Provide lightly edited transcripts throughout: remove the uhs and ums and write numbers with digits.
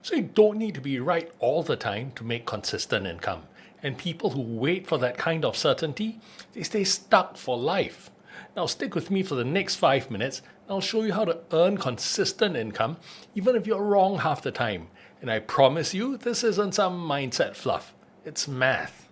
So you don't need to be right all the time to make consistent income. And people who wait for that kind of certainty, they stay stuck for life. Now stick with me for the next 5 minutes, and I'll show you how to earn consistent income even if you're wrong half the time. And I promise you, this isn't some mindset fluff. It's math.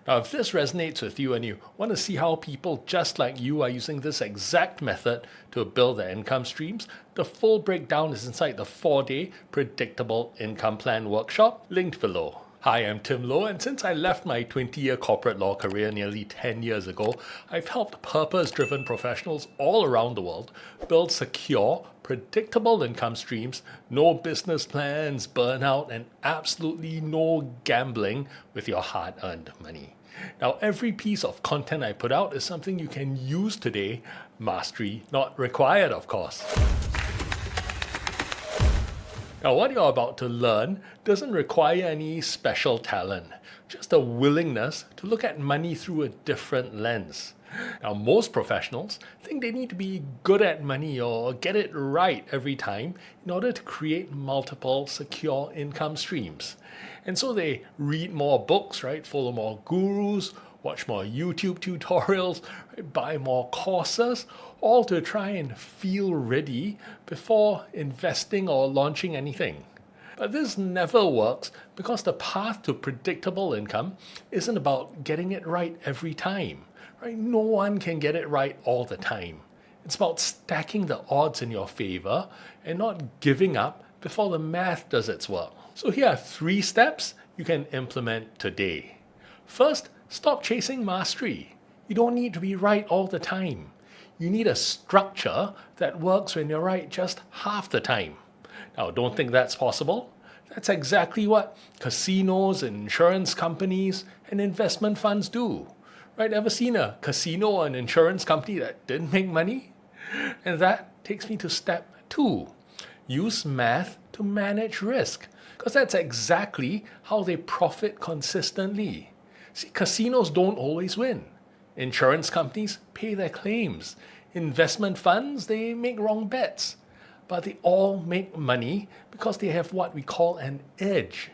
Now, if this resonates with you and you want to see how people just like you are using this exact method to build their income streams, the full breakdown is inside the 4-day Predictable Income Plan workshop, linked below. Hi, I'm Tim Loh, and since I left my 20-year corporate law career nearly 10 years ago, I've helped purpose-driven professionals all around the world build secure, predictable income streams, no business plans, burnout, and absolutely no gambling with your hard-earned money. Now, every piece of content I put out is something you can use today, mastery not required, of course. Now, what you're about to learn doesn't require any special talent, just a willingness to look at money through a different lens. Now, most professionals think they need to be good at money or get it right every time in order to create multiple secure income streams. And so they read more books, right? Follow more gurus, watch more YouTube tutorials, right? Buy more courses, all to try and feel ready before investing or launching anything. But this never works because the path to predictable income isn't about getting it right every time. Right? No one can get it right all the time. It's about stacking the odds in your favor and not giving up before the math does its work. So here are 3 steps you can implement today. First, stop chasing mastery. You don't need to be right all the time. You need a structure that works when you're right just half the time. Now, don't think that's possible. That's exactly what casinos, insurance companies, and investment funds do. Right? Ever seen a casino or an insurance company that didn't make money? And that takes me to step 2. Use math to manage risk, because that's exactly how they profit consistently. See, casinos don't always win. Insurance companies pay their claims. Investment funds, they make wrong bets. But they all make money because they have what we call an edge.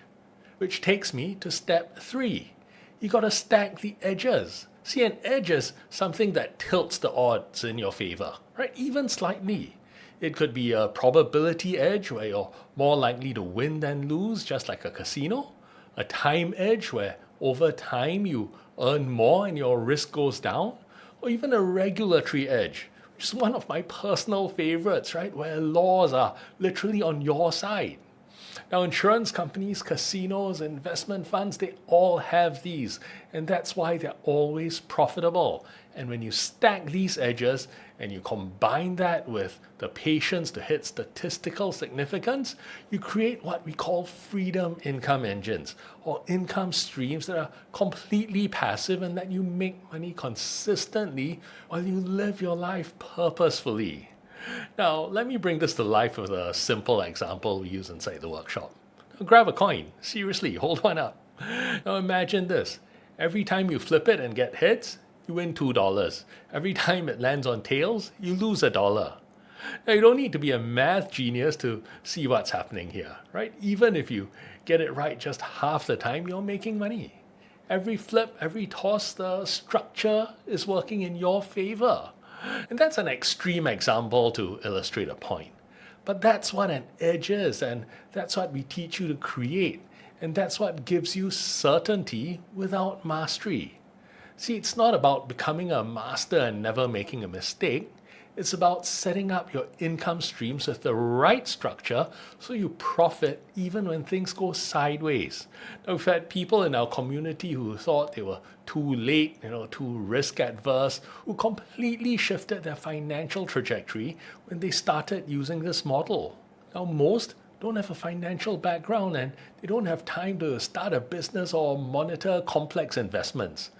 Which takes me to step 3. You got to stack the edges. See, an edge is something that tilts the odds in your favor, right? Even slightly. It could be a probability edge where you're more likely to win than lose, just like a casino. A time edge where over time you earn more and your risk goes down. Or even a regulatory edge, which is one of my personal favorites, right? Where laws are literally on your side. Now, insurance companies, casinos, investment funds, they all have these, and that's why they're always profitable. And when you stack these edges and you combine that with the patience to hit statistical significance, you create what we call freedom income engines, or income streams that are completely passive and that you make money consistently while you live your life purposefully. Now, let me bring this to life with a simple example we use inside the workshop. Now, grab a coin. Seriously, hold one up. Now imagine this. Every time you flip it and get heads, you win $2. Every time it lands on tails, you lose $1. Now, you don't need to be a math genius to see what's happening here, right? Even if you get it right just half the time, you're making money. Every flip, every toss, the structure is working in your favor. And that's an extreme example to illustrate a point. But that's what an edge is, and that's what we teach you to create. And that's what gives you certainty without mastery. See, it's not about becoming a master and never making a mistake. It's about setting up your income streams with the right structure so you profit even when things go sideways. Now, we've had people in our community who thought they were too late, too risk adverse, who completely shifted their financial trajectory when they started using this model. Now, most don't have a financial background and they don't have time to start a business or monitor complex investments.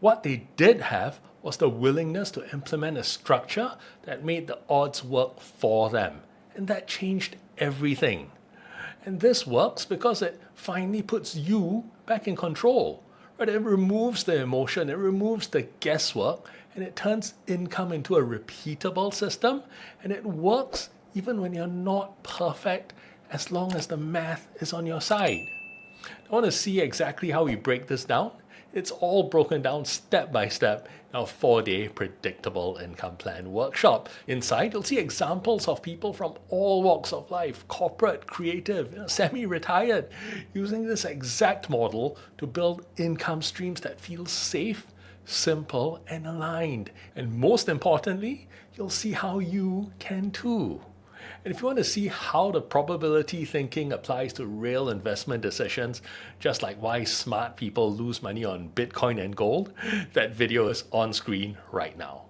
What they did have was the willingness to implement a structure that made the odds work for them. And that changed everything. And this works because it finally puts you back in control. Right? It removes the emotion, it removes the guesswork, and it turns income into a repeatable system. And it works even when you're not perfect as long as the math is on your side. I want to see exactly how we break this down. It's all broken down step by step in our 4-day predictable income plan workshop. Inside, you'll see examples of people from all walks of life, corporate, creative, semi-retired, using this exact model to build income streams that feel safe, simple, and aligned. And most importantly, you'll see how you can too. And if you want to see how the probability thinking applies to real investment decisions, just like why smart people lose money on Bitcoin and gold, that video is on screen right now.